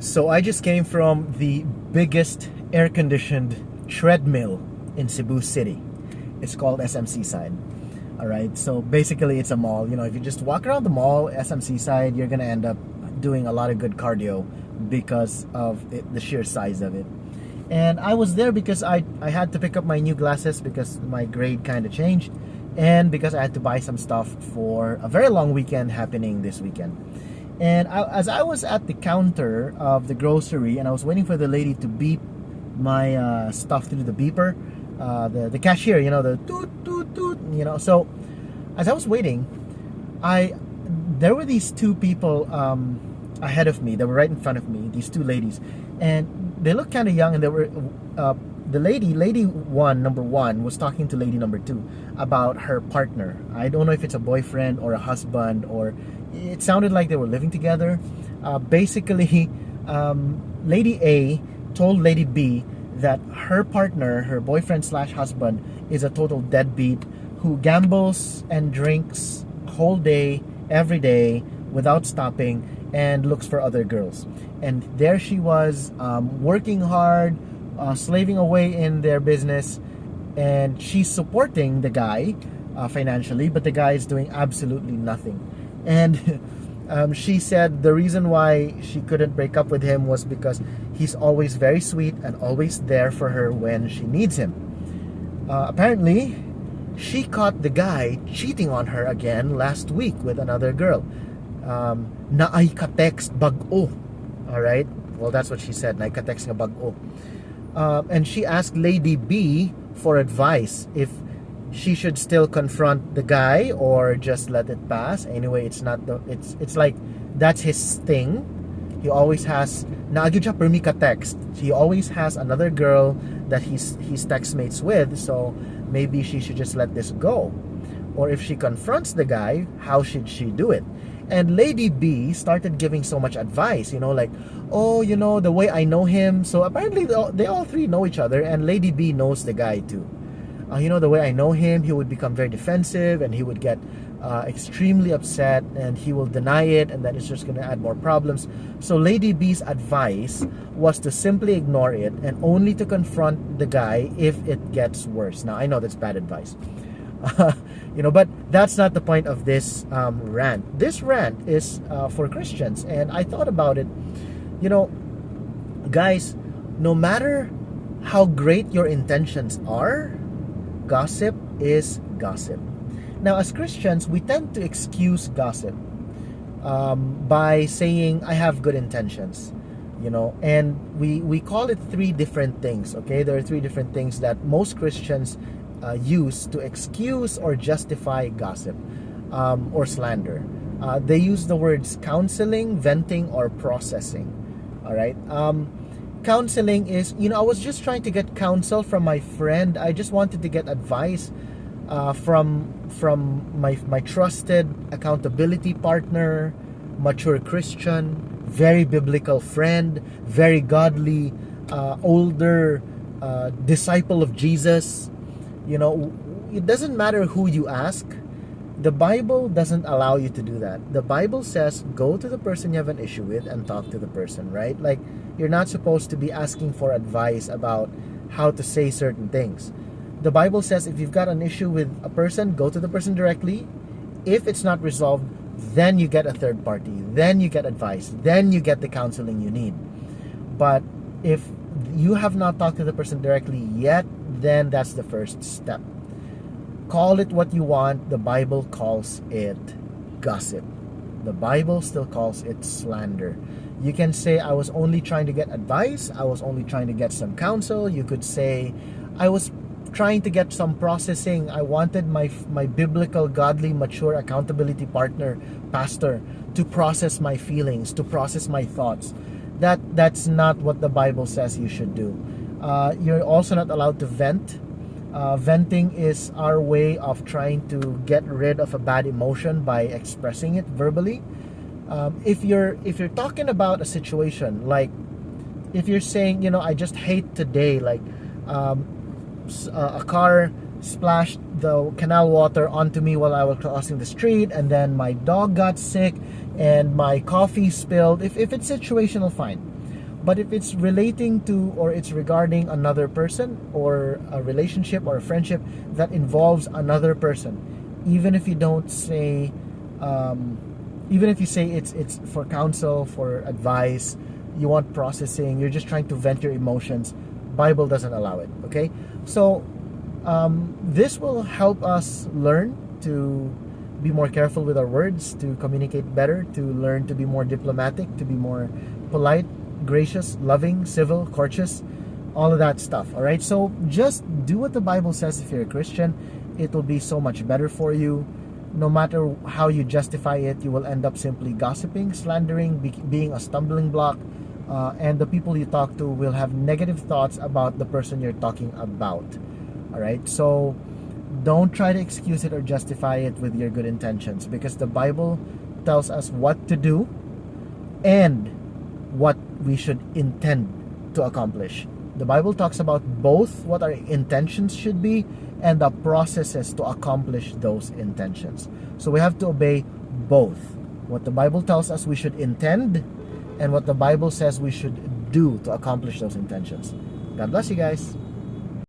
So I just came from the biggest air-conditioned treadmill in Cebu City. It's called SM Side. All right. So basically, it's a mall. You know, if you just walk around the mall, SM Side, you're gonna end up doing a lot of good cardio because of the sheer size of it. And I was there because I had to pick up my new glasses because my grade kind of changed, and because I had to buy some stuff for a very long weekend happening this weekend. And as I was at the counter of the grocery and I was waiting for the lady to beep my stuff through the beeper, the cashier, you know, the toot toot toot, you know. So as I was waiting, there were these two people ahead of me. They were right in front of me. These two ladies, and they looked kind of young. And they were the lady one, number one, was talking to lady number two about her partner. I don't know if it's a boyfriend or a husband, or it sounded like they were living together. Basically, Lady A told Lady B that her partner, her boyfriend slash husband, is a total deadbeat who gambles and drinks whole day, every day, without stopping, and looks for other girls. And there she was, working hard, slaving away in their business, and she's supporting the guy financially, but the guy is doing absolutely nothing. And she said the reason why she couldn't break up with him was because he's always very sweet and always there for her when she needs him. Apparently, she caught the guy cheating on her again last week with another girl. Na ay ka-text bag-o. Alright? Well, that's what she said. Na ay ka-text nga bag-o. And she asked Lady B for advice if she should still confront the guy or just let it pass. Anyway, it's like that's his thing. He always has naagyo per mi ka text. He always has another girl that he's text mates with, so maybe she should just let this go. Or if she confronts the guy, how should she do it? And Lady B started giving so much advice, you know, like, oh, you know, the way I know him. So apparently they all three know each other, and Lady B knows the guy too. You know, the way I know him, he would become very defensive and he would get extremely upset and he will deny it, and then it's just going to add more problems. So Lady B's advice was to simply ignore it and only to confront the guy if it gets worse. Now, I know that's bad advice. You know, but that's not the point of this rant. This rant is for Christians, and I thought about it. You know, guys, no matter how great your intentions are, gossip is gossip. Now, as Christians, we tend to excuse gossip by saying, I have good intentions, you know, and we call it three different things, okay? There are three different things that most Christians use to excuse or justify gossip or slander. They use the words counseling, venting, or processing, all right? Counseling is, you know, I was just trying to get counsel from my friend. I just wanted to get advice from my trusted accountability partner, mature Christian, very biblical friend, very godly, older disciple of Jesus. You know, it doesn't matter who you ask. The Bible doesn't allow you to do that. The Bible says go to the person you have an issue with and talk to the person, right? Like, you're not supposed to be asking for advice about how to say certain things. The Bible says if you've got an issue with a person, go to the person directly. If it's not resolved, then you get a third party. Then you get advice. Then you get the counseling you need. But if you have not talked to the person directly yet, then that's the first step. Call it what you want. The Bible calls it gossip. The Bible still calls it slander. You can say, I was only trying to get advice. I was only trying to get some counsel. You could say, I was trying to get some processing. I wanted my biblical, godly, mature accountability partner, pastor, to process my feelings, to process my thoughts. That's not what the Bible says you should do. You're also not allowed to vent. Venting is our way of trying to get rid of a bad emotion by expressing it verbally. If you're talking about a situation, like if you're saying, you know, I just hate today, like a car splashed the canal water onto me while I was crossing the street, and then my dog got sick and my coffee spilled. If it's situational, fine. But if it's relating to, or it's regarding another person, or a relationship or a friendship that involves another person, even if you don't say, even if you say it's for counsel, for advice, you want processing, you're just trying to vent your emotions, Bible doesn't allow it. Okay, so this will help us learn to be more careful with our words, to communicate better, to learn to be more diplomatic, to be more polite, gracious, loving, civil, courteous, all of that stuff. All right, so just do what the Bible says. If you're a Christian, it will be so much better for you. No matter how you justify it, you will end up simply gossiping, slandering, being a stumbling block, and the people you talk to will have negative thoughts about the person you're talking about. All right, so don't try to excuse it or justify it with your good intentions, because the Bible tells us what to do and what we should intend to accomplish. The Bible talks about both what our intentions should be and the processes to accomplish those intentions. So we have to obey both what the Bible tells us we should intend and what the Bible says we should do to accomplish those intentions. God bless you guys.